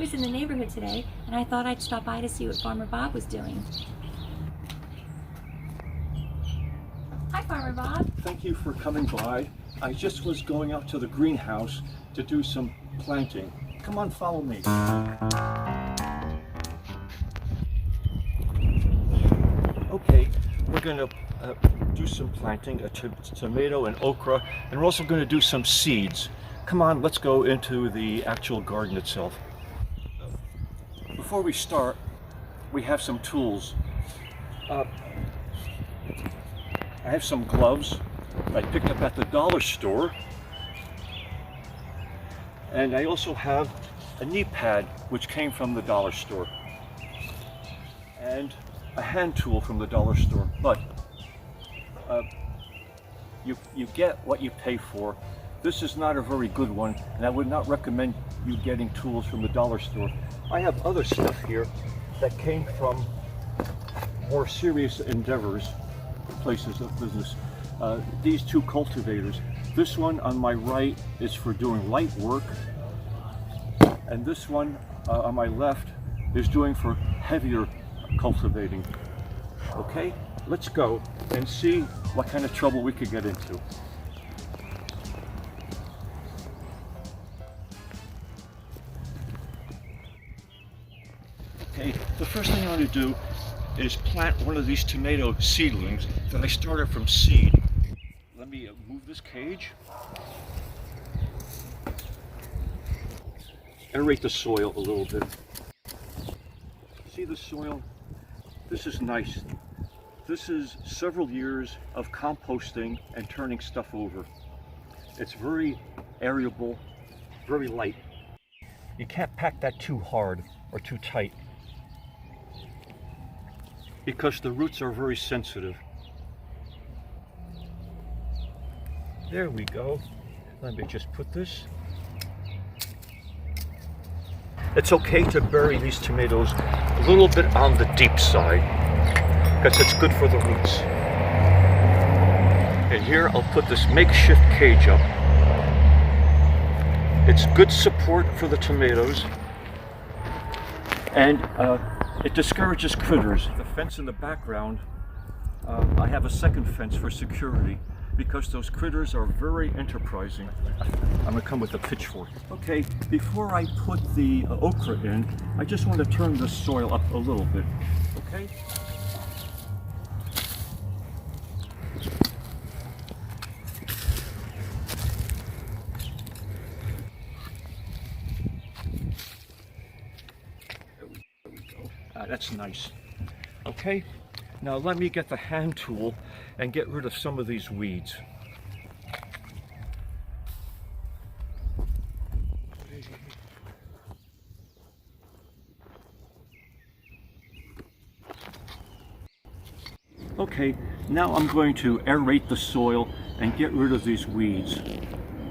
was in the neighborhood today, and I thought I'd stop by to see what Farmer Bob was doing. Hi, Farmer Bob. Thank you for coming by. I just was going out to the greenhouse to do some planting. Come on, follow me. Okay, we're going to do some planting, a tomato and okra, and we're also going to do some seeds. Come on, let's go into the actual garden itself. Before we start, we have some tools. I have some gloves I picked up at the dollar store, and I also have a knee pad which came from the dollar store, and a hand tool from the dollar store. But you get what you pay for. This is not a very good one, and I would not recommend you getting tools from the dollar store. I have other stuff here that came from more serious endeavors, places of business. These two cultivators. This one on my right is for doing light work, and this one on my left is doing for heavier cultivating. Okay, let's go and see what kind of trouble we could get into. Okay, the first thing I want to do is plant one of these tomato seedlings that I started from seed. Let me move this cage. Aerate the soil a little bit. See the soil? This is nice. This is several years of composting and turning stuff over. It's very aerable, very light. You can't pack that too hard or too tight, because the roots are very sensitive. There we go. Let me just put this. It's okay to bury these tomatoes a little bit on the deep side, because it's good for the roots. And here I'll put this makeshift cage up. It's good support for the tomatoes, and it discourages critters. The fence in the background, I have a second fence for security, because those critters are very enterprising. I'm gonna come with a pitchfork. Okay, before I put the okra in, I just want to turn the soil up a little bit, okay? There we go. That's nice. Okay, now let me get the hand tool and get rid of some of these weeds. Okay, now I'm going to aerate the soil and get rid of these weeds,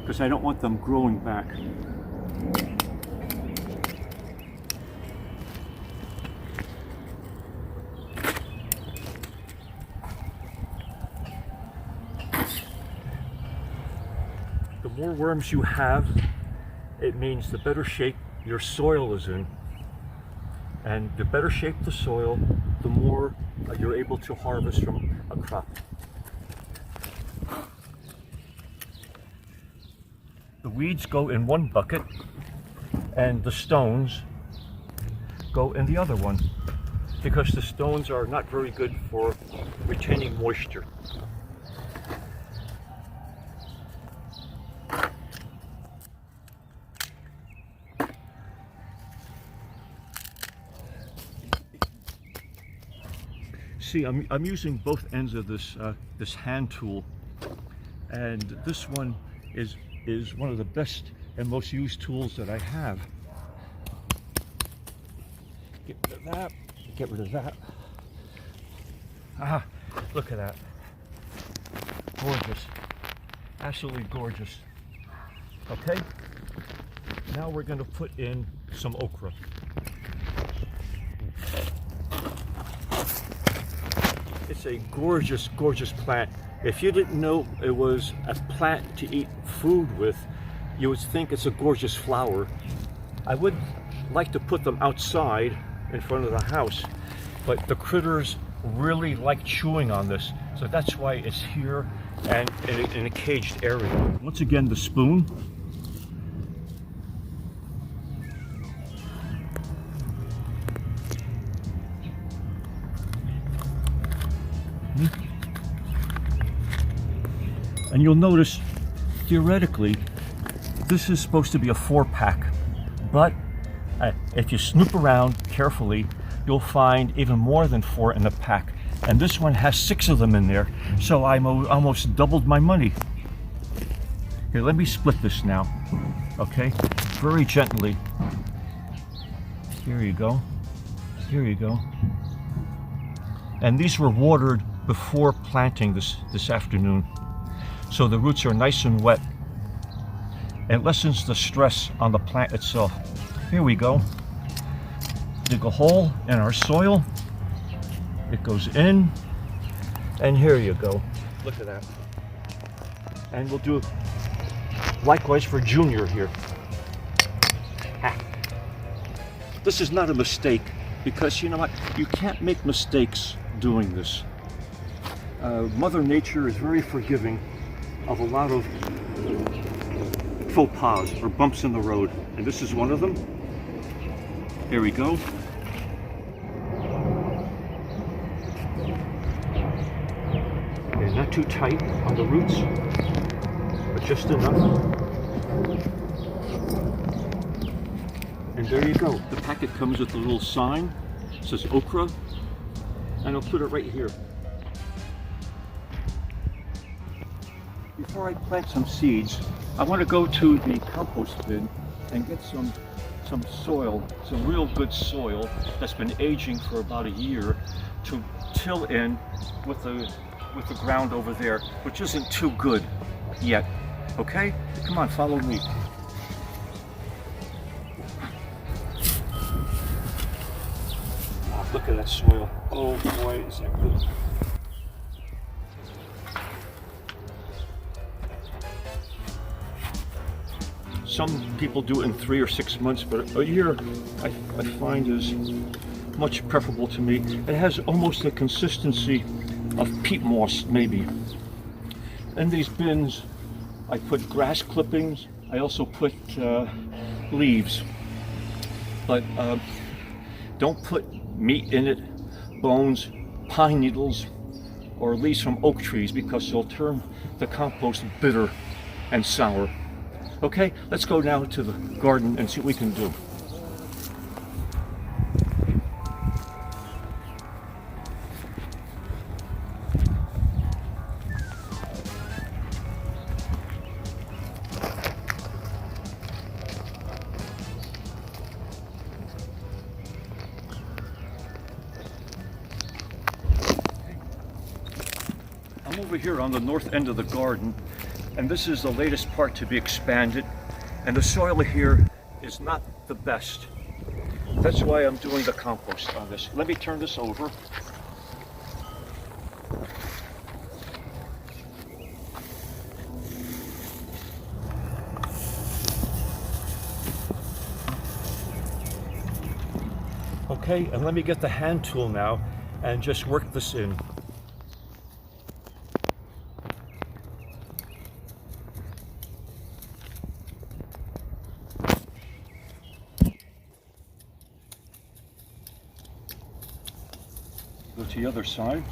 because I don't want them growing back. The more worms you have, it means the better shape your soil is in. And the better shape the soil, the more you're able to harvest from a crop. The weeds go in one bucket, and the stones go in the other one, because the stones are not very good for retaining moisture. See, I'm using both ends of this this hand tool, and this one is one of the best and most used tools that I have. Get rid of that. Get rid of that. Ah, look at that. Gorgeous. Absolutely gorgeous. Okay. Now we're going to put in some okra. It's a gorgeous, gorgeous plant. If you didn't know it was a plant to eat food with, you would think it's a gorgeous flower. I would like to put them outside in front of the house, but the critters really like chewing on this, so that's why it's here and in a caged area. Once again, the spoon. And you'll notice, theoretically, this is supposed to be a 4-pack, but if you snoop around carefully, you'll find even more than 4 in the pack. And this one has 6 of them in there, so I almost doubled my money. Here, let me split this now, okay? Very gently. Here you go. Here you go. And these were watered before planting this afternoon, so the roots are nice and wet. It lessens the stress on the plant itself. Here we go. Dig a hole in our soil. It goes in, and here you go. Look at that. And we'll do likewise for Junior here. Ha. This is not a mistake, because you know what? You can't make mistakes doing this. Mother Nature is very forgiving of a lot of faux pas or bumps in the road, and this is one of them. Here we go. Okay, not too tight on the roots, but just enough. And there you go. The packet comes with a little sign. It says okra, and I'll put it right here. Before I plant some seeds, I want to go to the compost bin and get some soil, some real good soil that's been aging for about a year, to till in with the ground over there, which isn't too good yet. Okay? Come on, follow me. Oh, look at that soil. Oh boy, is that good. Some people do it in 3 or 6 months, but a year I find is much preferable to me. It has almost the consistency of peat moss, maybe. In these bins, I put grass clippings. I also put leaves, but don't put meat in it, bones, pine needles, or leaves from oak trees, because they'll turn the compost bitter and sour. Okay, let's go now to the garden and see what we can do. I'm over here on the north end of the garden, and this is the latest part to be expanded, and the soil here is not the best. That's why I'm doing the compost on this. Let me turn this over. Okay, and let me get the hand tool now and just work this in. Go to the other side.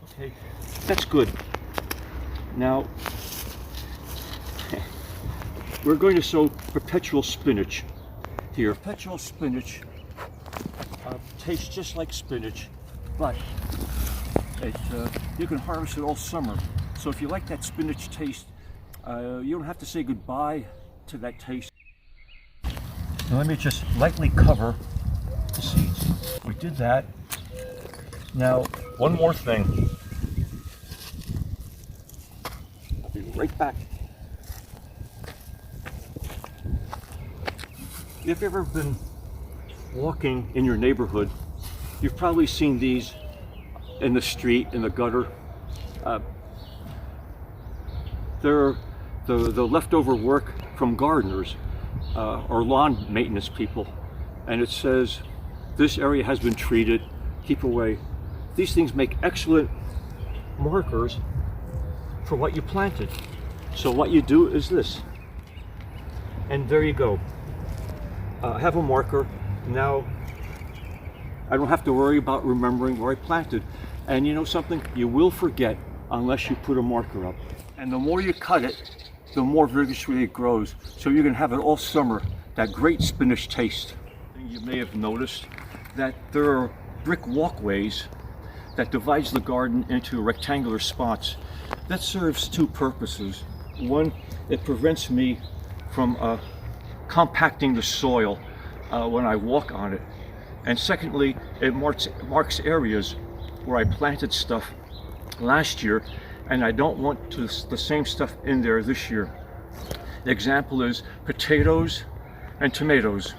Okay, that's good. Now, we're going to sow perpetual spinach here. Perpetual spinach tastes just like spinach, but you can harvest it all summer. So if you like that spinach taste, you don't have to say goodbye to that taste. Now let me just lightly cover the seeds. We did that. Now, one more thing. I'll be right back. If you've ever been walking in your neighborhood, you've probably seen these in the street, in the gutter. They're the leftover work from gardeners or lawn maintenance people. And it says, this area has been treated, keep away. These things make excellent markers for what you planted. So what you do is this. And there you go. I have a marker. Now I don't have to worry about remembering where I planted. And you know something? You will forget unless you put a marker up. And the more you cut it, the more vigorously it grows. So you're gonna have it all summer, that great spinach taste. You may have noticed that there are brick walkways that divides the garden into rectangular spots. That serves two purposes. One, it prevents me from compacting the soil when I walk on it. And secondly, it marks areas where I planted stuff last year and I don't want the same stuff in there this year. The example is potatoes and tomatoes.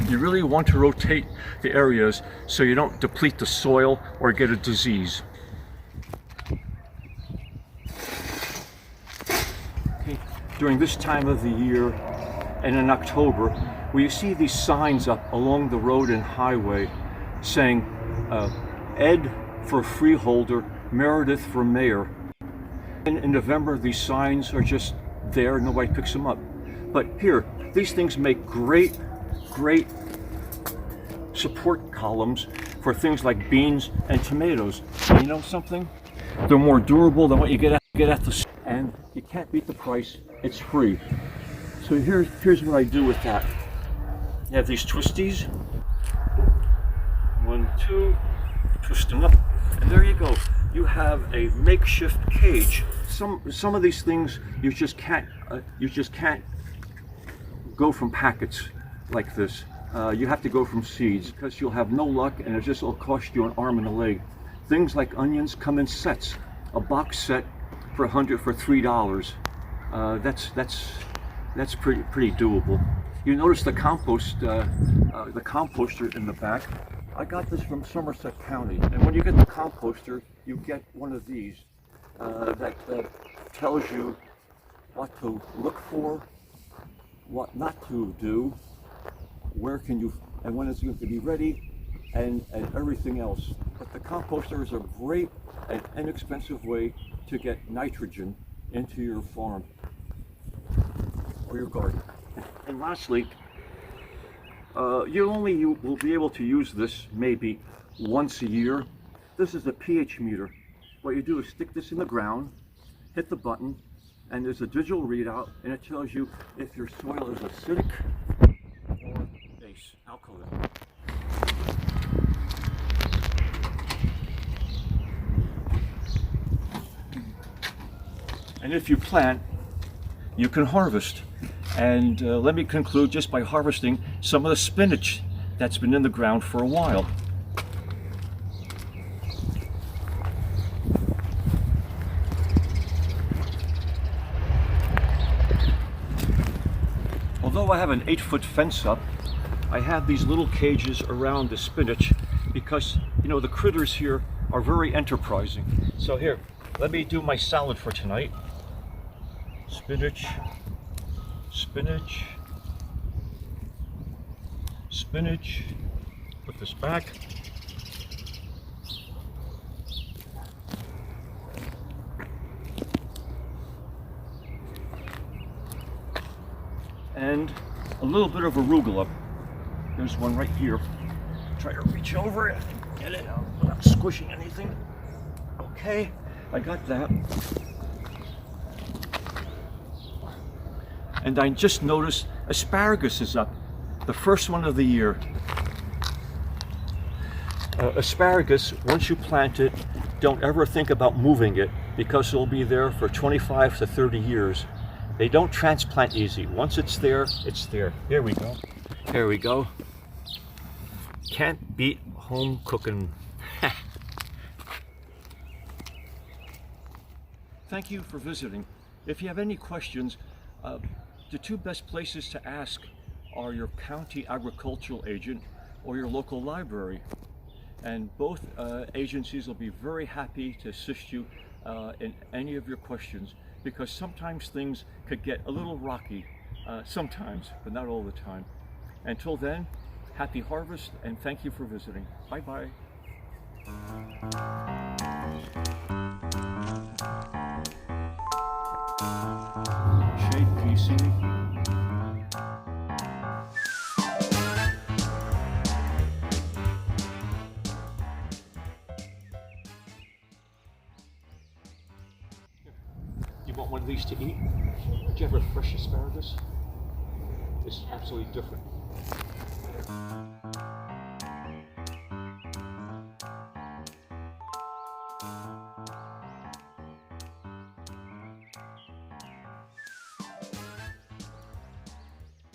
You really want to rotate the areas so you don't deplete the soil or get a disease. Okay. During this time of the year and in October, where you see these signs up along the road and highway saying Ed for freeholder, Meredith for mayor. And in November, these signs are just there, nobody picks them up. But here, these things make great support columns for things like beans and tomatoes. And you know something? They're more durable than what you get at the, and you can't beat the price. It's free. So here's what I do with that. You have these twisties. 1, 2, twist them up, and there you go. You have a makeshift cage. Some of these things you just can't go from packets like this. You have to go from seeds because you'll have no luck and it just will cost you an arm and a leg. Things like onions come in sets. A box set for $3. That's pretty doable. You notice the composter in the back. I got this from Somerset County, and when you get the composter, you get one of these that tells you what to look for, what not to do, where can you, and when it's going to be ready, and everything else. But the composter is a great and inexpensive way to get nitrogen into your farm or your garden. And lastly, you will be able to use this maybe once a year. This is a pH meter. What you do is stick this in the ground, hit the button, and there's a digital readout, and it tells you if your soil is acidic or base, alkaline. And if you plant, you can harvest. And let me conclude just by harvesting some of the spinach that's been in the ground for a while. Although I have an 8-foot fence up, I have these little cages around the spinach because, you know, the critters here are very enterprising. So here, let me do my salad for tonight. Spinach, spinach, spinach. Put this back. And a little bit of arugula. There's one right here. Try to reach over it and get it out without squishing anything. Okay, I got that. And I just noticed asparagus is up, the first one of the year. Asparagus, once you plant it, don't ever think about moving it because it'll be there for 25 to 30 years. They don't transplant easy. Once it's there, it's there. Here we go. Here we go. Can't beat home cooking. Thank you for visiting. If you have any questions, the two best places to ask are your county agricultural agent or your local library. And both agencies will be very happy to assist you in any of your questions, because sometimes things could get a little rocky, sometimes, but not all the time. Until then, happy harvest, and thank you for visiting. Bye-bye. Shade PC. You want one of these to eat? Do you have a fresh asparagus? It's absolutely different.